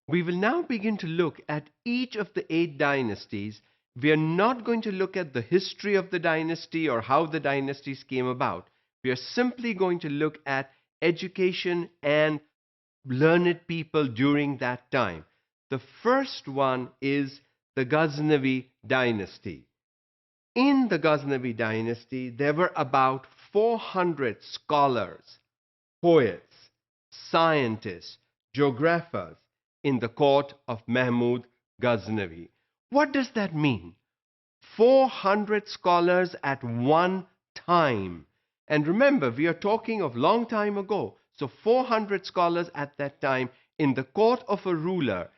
We will now begin to look at each of the 8 dynasties. We are not going to look at the history of the dynasty or how the dynasties came about. We are simply going to look at education and learned people during that time. The first one is the Ghaznavi dynasty. In the Ghaznavi dynasty, there were about 400 scholars, poets, scientists, geographers in the court of Mahmud Ghaznavi. What does that mean? 400 scholars at one time. And remember, we are talking of long time ago. So 400 scholars at that time in the court of a ruler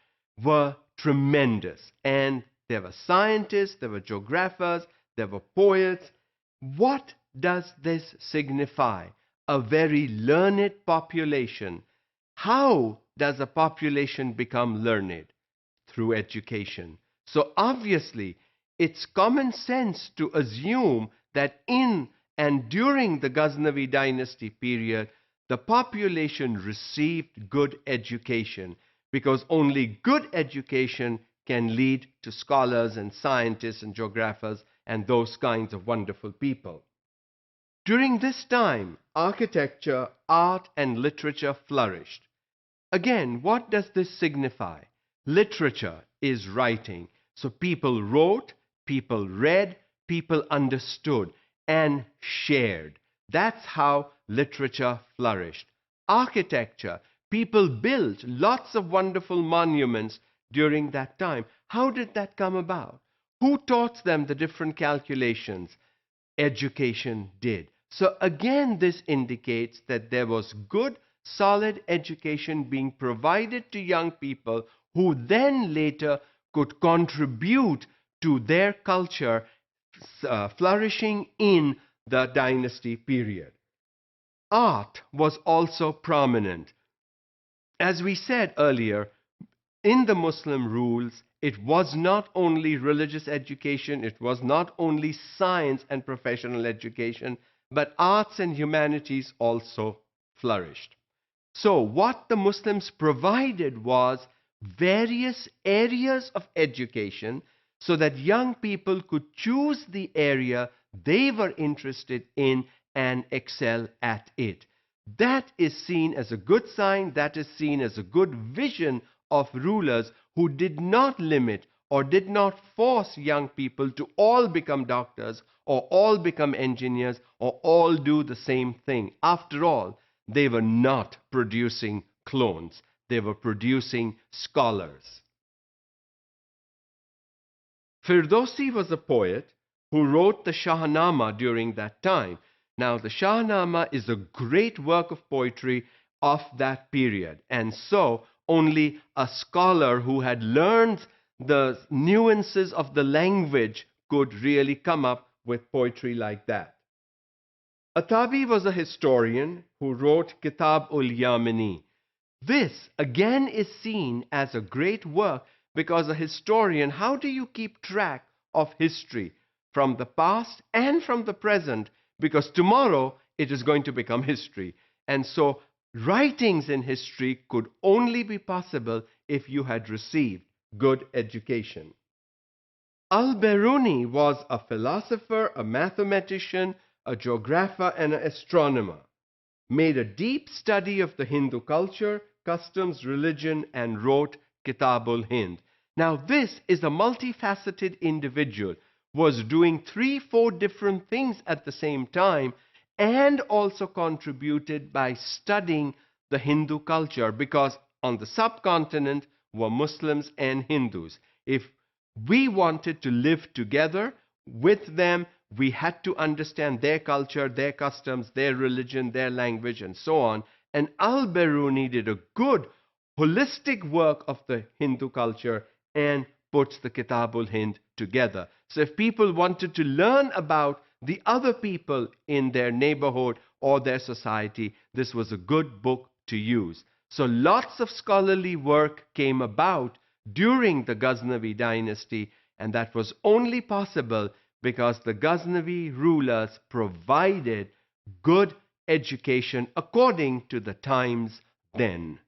were tremendous. And there were scientists, there were geographers, there were poets. What does this signify? A very learned population. How does a population become learned? Through education. So obviously, it's common sense to assume that in and during the Ghaznavi dynasty period, the population received good education, because only good education can lead to scholars and scientists and geographers and those kinds of wonderful people. During this time, architecture, art, and literature flourished. Again, what does this signify? Literature is writing. So people wrote, people read, people understood and shared. That's how literature flourished. Architecture, people built lots of wonderful monuments during that time. How did that come about? Who taught them the different calculations? Education did. So again, this indicates that there was good, solid education being provided to young people who then later could contribute to their culture flourishing in the dynasty period. Art was also prominent. As we said earlier, in the Muslim rules, it was not only religious education, it was not only science and professional education, but arts and humanities also flourished. So what the Muslims provided was various areas of education so that young people could choose the area they were interested in and excel at it. That is seen as a good sign, that is seen as a good vision of rulers who did not limit or did not force young people to all become doctors or all become engineers or all do the same thing. After all, they were not producing clones. They were producing scholars. Firdausi was a poet who wrote the Shahnama during that time. Now, the Shahnama is a great work of poetry of that period. And so, only a scholar who had learned the nuances of the language could really come up with poetry like that. Atabi was a historian who wrote Kitab-ul-Yamini. This again is seen as a great work because a historian, how do you keep track of history from the past and from the present? Because tomorrow it is going to become history. And so writings in history could only be possible if you had received good education. Al-Biruni was a philosopher, a mathematician, a geographer, and an astronomer. Made a deep study of the Hindu culture, customs, religion, and wrote Kitabul Hind. Now this is a multifaceted individual, was doing 3-4 different things at the same time, and also contributed by studying the Hindu culture, because on the subcontinent were Muslims and Hindus. If we wanted to live together with them, we had to understand their culture, their customs, their religion, their language, and so on. And Al-Biruni did a good, holistic work of the Hindu culture and puts the Kitabul Hind together. So if people wanted to learn about the other people in their neighborhood or their society, this was a good book to use. So lots of scholarly work came about during the Ghaznavi dynasty, and that was only possible because the Ghaznavi rulers provided good education according to the times then.